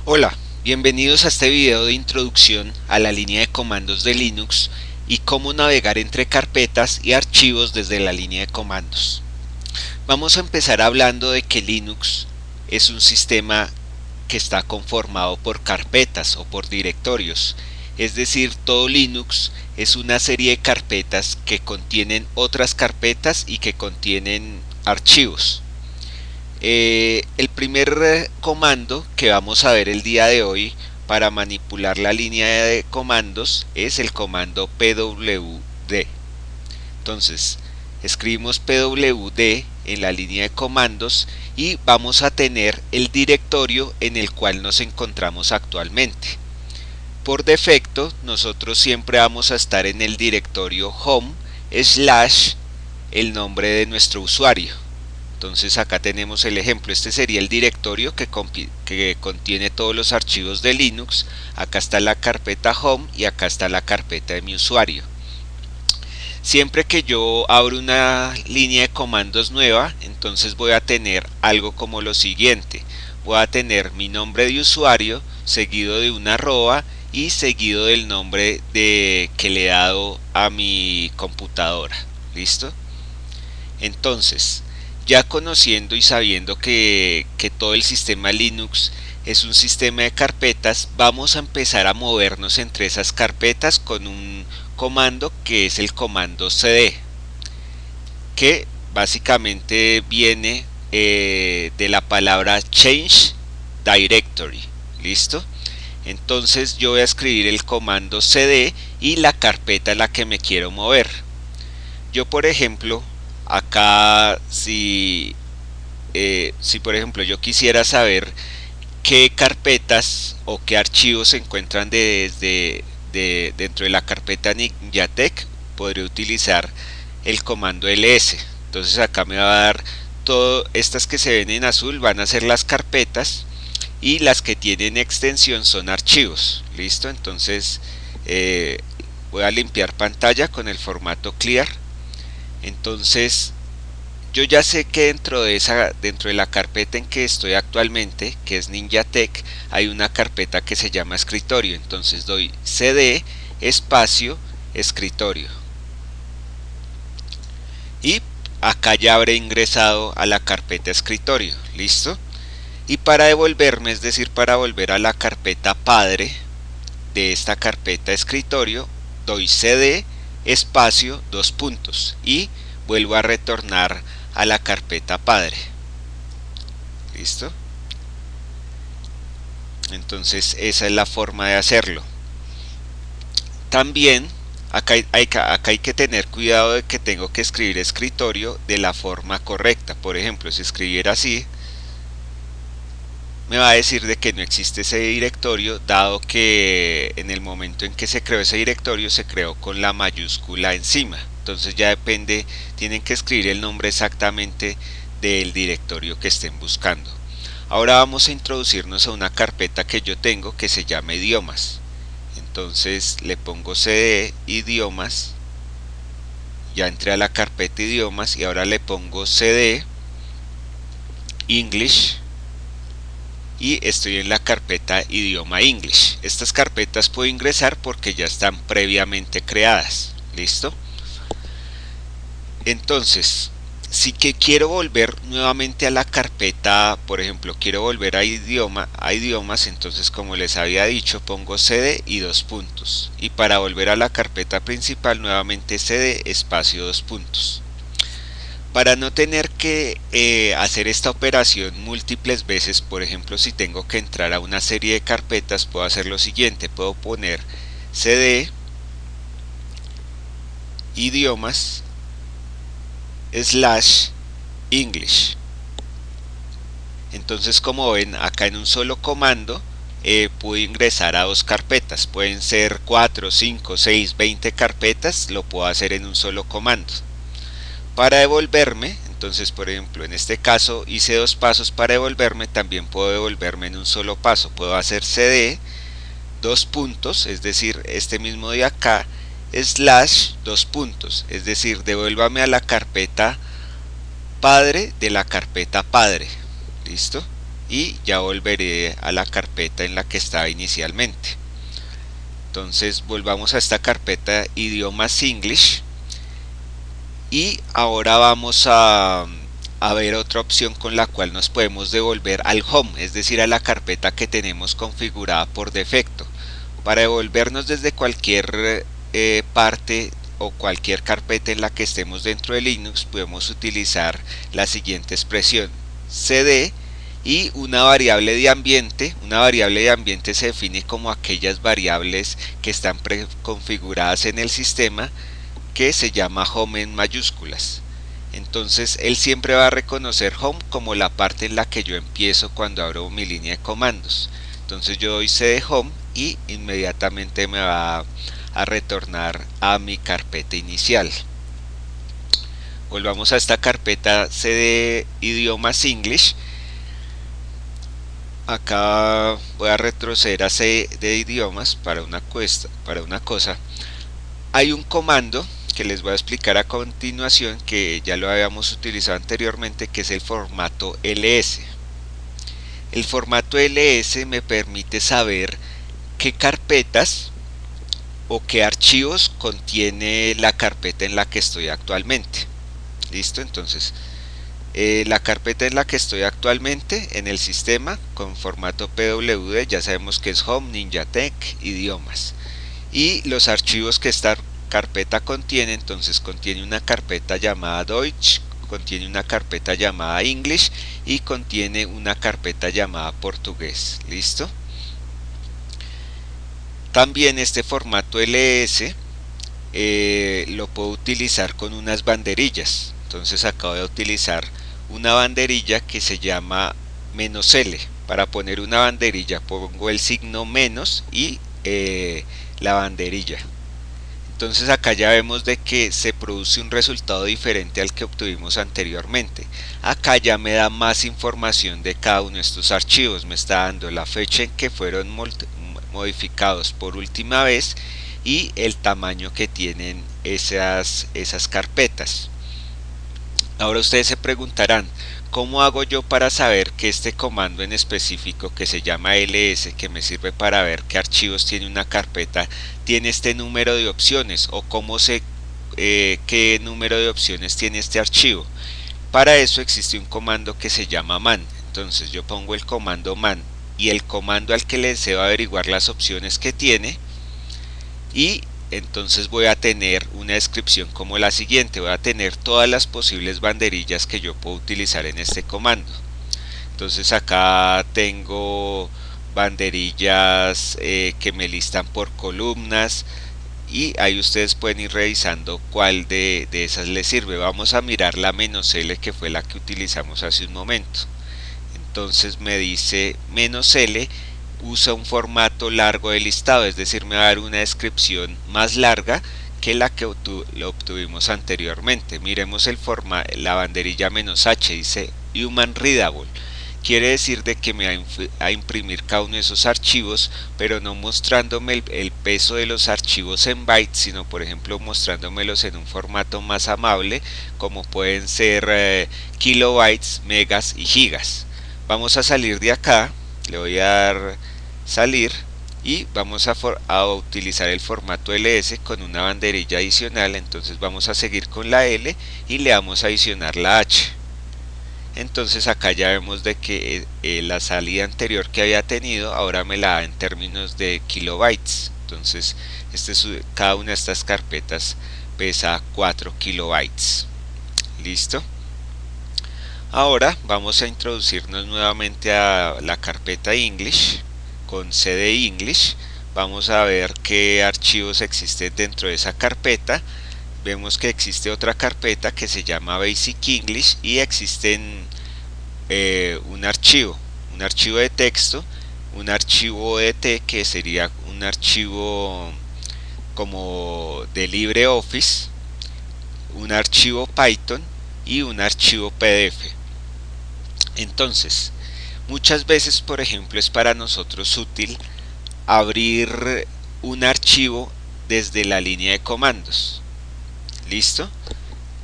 Hola, bienvenidos a este video de introducción a la línea de comandos de Linux y cómo navegar entre carpetas y archivos desde la línea de comandos. Vamos a empezar hablando de que Linux es un sistema que está conformado por carpetas o por directorios, es decir, todo Linux es una serie de carpetas que contienen otras carpetas y que contienen archivos. El primer comando que vamos a ver el día de hoy para manipular la línea de comandos es el comando pwd. Entonces, escribimos pwd en la línea de comandos y vamos a tener el directorio en el cual nos encontramos actualmente. Por defecto, nosotros siempre vamos a estar en el directorio home / el nombre de nuestro usuario. Entonces acá tenemos el ejemplo, este sería el directorio que contiene todos los archivos de Linux. Acá está la carpeta home y acá está la carpeta de mi usuario. Siempre que yo abro una línea de comandos nueva, entonces voy a tener algo como lo siguiente. Voy a tener mi nombre de usuario seguido de una arroba y seguido del nombre que le he dado a mi computadora. ¿Listo? Entonces, ya conociendo y sabiendo que todo el sistema Linux es un sistema de carpetas, vamos a empezar a movernos entre esas carpetas con un comando que es el comando cd, que básicamente viene de la palabra change directory. ¿Listo? Entonces yo voy a escribir el comando cd y la carpeta en la que me quiero mover. Yo, por ejemplo, acá si por ejemplo yo quisiera saber qué carpetas o qué archivos se encuentran dentro de la carpeta NinjaTech, podré utilizar el comando ls. Entonces acá me va a dar todo, estas que se ven en azul van a ser las carpetas y las que tienen extensión son archivos. Listo, entonces voy a limpiar pantalla con el formato clear. Entonces yo ya sé que dentro de la carpeta en que estoy actualmente, que es NinjaTech, hay una carpeta que se llama escritorio. Entonces doy cd espacio escritorio y acá ya habré ingresado a la carpeta escritorio. ¿Listo? Y para devolverme, es decir, para volver a la carpeta padre de esta carpeta escritorio, doy cd espacio dos puntos y vuelvo a retornar a la carpeta padre. ¿Listo? Entonces esa es la forma de hacerlo. También acá hay que tener cuidado de que tengo que escribir escritorio de la forma correcta. Por ejemplo, si escribiera así, me va a decir de que no existe ese directorio, dado que en el momento en que se creó ese directorio se creó con la mayúscula encima. Entonces ya depende, tienen que escribir el nombre exactamente del directorio que estén buscando. Ahora vamos a introducirnos a una carpeta que yo tengo que se llama idiomas. Entonces le pongo cd idiomas, ya entré a la carpeta idiomas y ahora le pongo cd English y estoy en la carpeta idioma English. Estas carpetas puedo ingresar porque ya están previamente creadas. ¿Listo? Entonces, si que quiero volver nuevamente a la carpeta, por ejemplo, quiero volver a idiomas, entonces como les había dicho, pongo cd y dos puntos. Y para volver a la carpeta principal, nuevamente cd espacio dos puntos. Para no tener que hacer esta operación múltiples veces, por ejemplo, si tengo que entrar a una serie de carpetas, puedo hacer lo siguiente, puedo poner cd idiomas / English. Entonces, como ven, acá en un solo comando puedo ingresar a dos carpetas. Pueden ser 4, 5, 6, 20 carpetas, lo puedo hacer en un solo comando. Para devolverme, entonces por ejemplo en este caso hice dos pasos para devolverme, también puedo devolverme en un solo paso. Puedo hacer cd dos puntos, es decir, este mismo de acá, / dos puntos, es decir, devuélvame a la carpeta padre de la carpeta padre. ¿Listo? y ya volveré a la carpeta en la que estaba inicialmente. Entonces volvamos a esta carpeta idiomas English y ahora vamos a ver otra opción con la cual nos podemos devolver al home, es decir, a la carpeta que tenemos configurada por defecto. Para devolvernos desde cualquier parte o cualquier carpeta en la que estemos dentro de Linux, podemos utilizar la siguiente expresión: cd y una variable de ambiente. Una variable de ambiente se define como aquellas variables que están preconfiguradas en el sistema, que se llama home en mayúsculas. Entonces él siempre va a reconocer home como la parte en la que yo empiezo cuando abro mi línea de comandos. Entonces yo doy cd home y inmediatamente me va a retornar a mi carpeta inicial. Volvamos a esta carpeta cd idiomas English. Acá voy a retroceder a C de idiomas para una cosa. Hay un comando que les voy a explicar a continuación, que ya lo habíamos utilizado anteriormente, que es el formato ls. El formato ls me permite saber qué carpetas o qué archivos contiene la carpeta en la que estoy actualmente. Listo, entonces la carpeta en la que estoy actualmente en el sistema con formato pwd, ya sabemos que es home, ninjatech, idiomas, y los archivos que esta carpeta contiene. Entonces contiene una carpeta llamada Deutsch, contiene una carpeta llamada English y contiene una carpeta llamada portugués. Listo. También este formato ls lo puedo utilizar con unas banderillas. Entonces acabo de utilizar una banderilla que se llama "-l". Para poner una banderilla pongo el signo menos y la banderilla. Entonces acá ya vemos de que se produce un resultado diferente al que obtuvimos anteriormente. Acá ya me da más información de cada uno de estos archivos. Me está dando la fecha en que fueron modificados por última vez y el tamaño que tienen esas carpetas. Ahora ustedes se preguntarán, ¿cómo hago yo para saber que este comando en específico, que se llama ls, que me sirve para ver qué archivos tiene una carpeta, tiene este número de opciones? ¿O cómo sé qué número de opciones tiene este archivo? Para eso existe un comando que se llama man. Entonces yo pongo el comando man y el comando al que le deseo averiguar las opciones que tiene, y entonces voy a tener una descripción como la siguiente. Voy a tener todas las posibles banderillas que yo puedo utilizar en este comando. Entonces acá tengo banderillas que me listan por columnas, y ahí ustedes pueden ir revisando cuál de esas les sirve. Vamos a mirar la "-l", que fue la que utilizamos hace un momento. Entonces me dice "-l" usa un formato largo de listado, es decir, me va a dar una descripción más larga que la que obtuvimos anteriormente. Miremos la banderilla "-h", dice "human readable". Quiere decir de que me va a imprimir cada uno de esos archivos, pero no mostrándome el peso de los archivos en bytes, sino por ejemplo mostrándomelos en un formato más amable, como pueden ser kilobytes, megas y gigas. Vamos a salir de acá, le voy a dar salir y vamos a utilizar el formato ls con una banderilla adicional. Entonces vamos a seguir con la L y le vamos a adicionar la H. Entonces acá ya vemos de que la salida anterior que había tenido ahora me la da en términos de kilobytes. Entonces cada una de estas carpetas pesa 4 kilobytes. Listo. Ahora vamos a introducirnos nuevamente a la carpeta English con cd English. Vamos a ver qué archivos existen dentro de esa carpeta. Vemos que existe otra carpeta que se llama Basic English y existen un archivo de texto, un archivo ODT que sería un archivo como de LibreOffice, un archivo Python y un archivo PDF. Entonces, muchas veces, por ejemplo, es para nosotros útil abrir un archivo desde la línea de comandos. ¿Listo?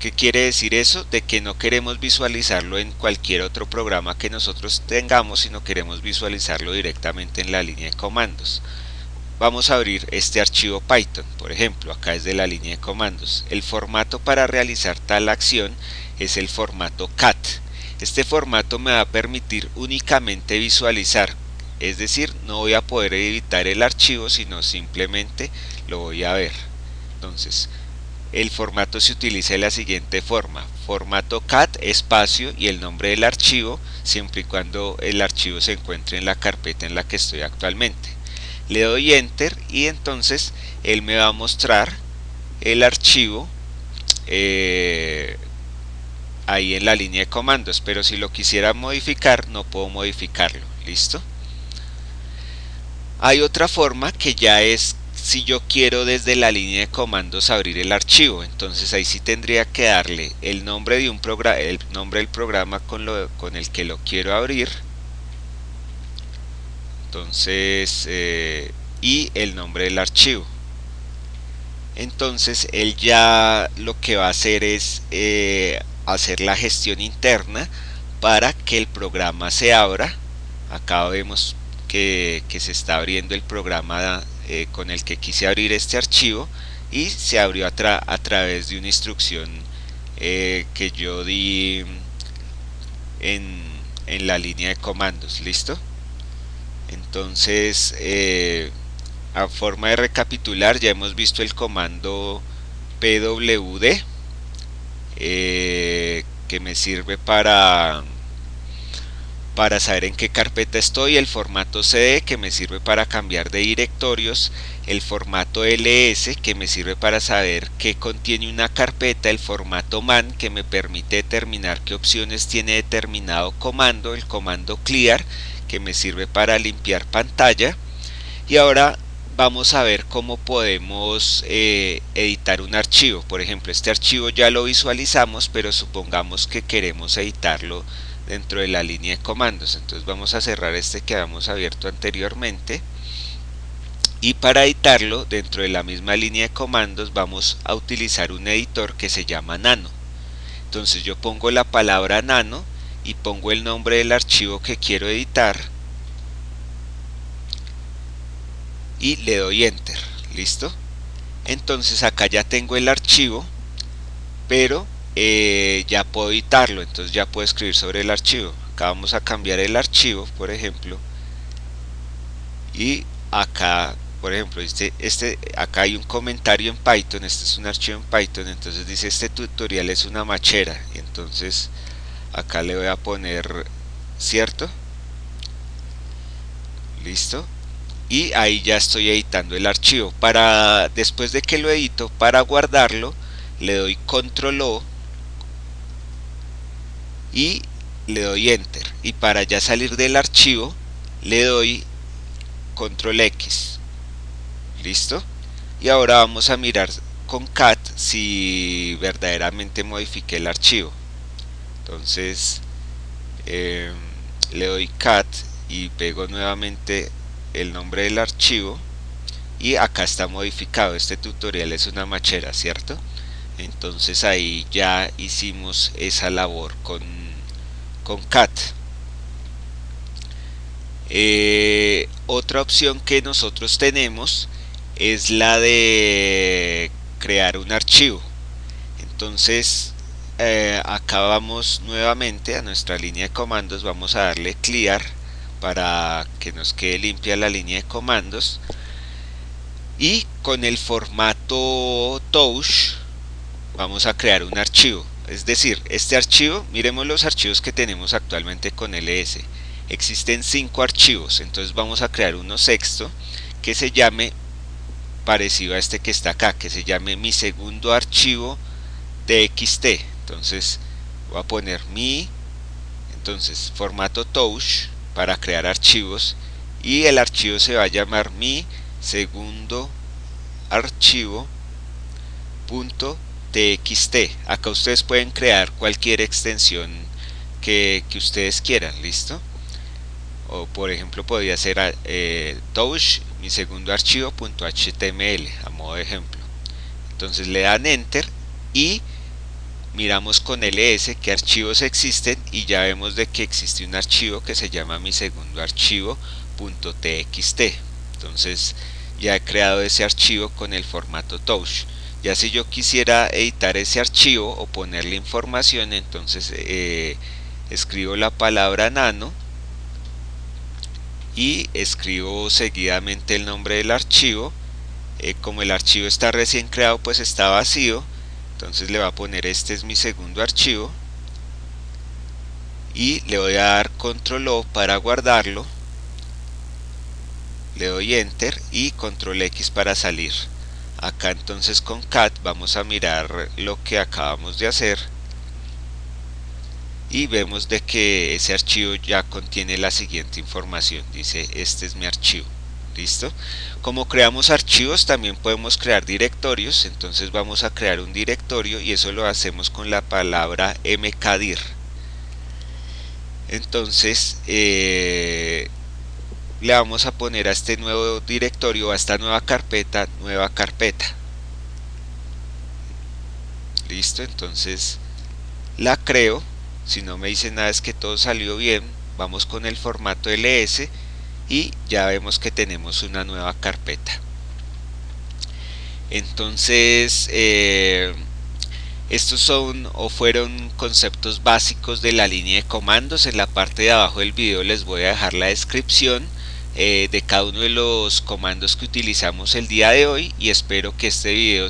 ¿Qué quiere decir eso? De que no queremos visualizarlo en cualquier otro programa que nosotros tengamos, sino queremos visualizarlo directamente en la línea de comandos. Vamos a abrir este archivo Python, por ejemplo, acá es de la línea de comandos. El formato para realizar tal acción es el formato cat. Este formato me va a permitir únicamente visualizar, es decir, no voy a poder editar el archivo, sino simplemente lo voy a ver. Entonces, el formato se utiliza de la siguiente forma: formato cat espacio y el nombre del archivo, siempre y cuando el archivo se encuentre en la carpeta en la que estoy actualmente. Le doy enter y entonces él me va a mostrar el archivo ahí en la línea de comandos, pero si lo quisiera modificar no puedo modificarlo. ¿Listo? Hay otra forma que ya es si yo quiero desde la línea de comandos abrir el archivo. Entonces ahí sí tendría que darle el nombre de un programa, el nombre del programa con el que lo quiero abrir. Entonces y el nombre del archivo. Entonces él ya lo que va a hacer es hacer la gestión interna para que el programa se abra. Acá vemos que se está abriendo el programa con el que quise abrir este archivo y se abrió a través de una instrucción que yo di en la línea de comandos. ¿Listo? Entonces a forma de recapitular, ya hemos visto el comando pwd que me sirve para saber en qué carpeta estoy, el formato cd que me sirve para cambiar de directorios, el formato ls que me sirve para saber qué contiene una carpeta, el formato man que me permite determinar qué opciones tiene determinado comando, el comando clear que me sirve para limpiar pantalla. Y ahora vamos a ver cómo podemos editar un archivo. Por ejemplo, este archivo ya lo visualizamos, pero supongamos que queremos editarlo dentro de la línea de comandos. Entonces vamos a cerrar este que habíamos abierto anteriormente, y para editarlo dentro de la misma línea de comandos vamos a utilizar un editor que se llama nano. Entonces yo pongo la palabra nano y pongo el nombre del archivo que quiero editar y le doy enter. ¿Listo? Entonces acá ya tengo el archivo, pero ya puedo editarlo. Entonces ya puedo escribir sobre el archivo. Acá vamos a cambiar el archivo, por ejemplo, y acá, por ejemplo, acá hay un comentario en Python. Este es un archivo en Python, entonces dice: este tutorial es una machera. Y entonces acá le voy a poner cierto. Listo. Y ahí ya estoy editando el archivo. Después de que lo edito, para guardarlo le doy control O y le doy enter, y para ya salir del archivo le doy control X. ¿Listo? Y ahora vamos a mirar con cat si verdaderamente modifiqué el archivo. Entonces le doy cat y pego nuevamente el nombre del archivo y acá está modificado. Este tutorial es una machera, ¿cierto? Entonces ahí ya hicimos esa labor con cat. Otra opción que nosotros tenemos es la de crear un archivo. Entonces acá vamos nuevamente a nuestra línea de comandos, vamos a darle clear para que nos quede limpia la línea de comandos, y con el formato touch vamos a crear un archivo. Es decir, este archivo, miremos los archivos que tenemos actualmente con ls. Existen 5 archivos, entonces vamos a crear uno sexto que se llame, parecido a este que está acá, que se llame mi segundo archivo txt. Entonces voy a poner entonces formato touch para crear archivos, y el archivo se va a llamar mi segundo archivo .txt. Acá ustedes pueden crear cualquier extensión que ustedes quieran. ¿Listo? O por ejemplo podría ser touch mi segundo archivo .html a modo de ejemplo. Entonces le dan enter y miramos con ls qué archivos existen y ya vemos de que existe un archivo que se llama mi segundo archivo .txt. Entonces ya he creado ese archivo con el formato touch. Ya si yo quisiera editar ese archivo o ponerle información, entonces escribo la palabra nano y escribo seguidamente el nombre del archivo. Como el archivo está recién creado, pues está vacío, entonces le voy a poner este es mi segundo archivo y le voy a dar control O para guardarlo, le doy enter y control X para salir. Acá entonces con cat vamos a mirar lo que acabamos de hacer y vemos de que ese archivo ya contiene la siguiente información, dice este es mi archivo. ¿Listo? Como creamos archivos también podemos crear directorios, entonces vamos a crear un directorio y eso lo hacemos con la palabra mkdir. Entonces le vamos a poner a este nuevo directorio, a esta nueva carpeta. Listo, entonces la creo. Si no me dice nada es que todo salió bien. Vamos con el formato ls y ya vemos que tenemos una nueva carpeta. Entonces estos son o fueron conceptos básicos de la línea de comandos. En la parte de abajo del video les voy a dejar la descripción de cada uno de los comandos que utilizamos el día de hoy y espero que este video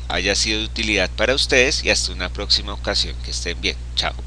haya sido de utilidad para ustedes y hasta una próxima ocasión. Que estén bien. Chao.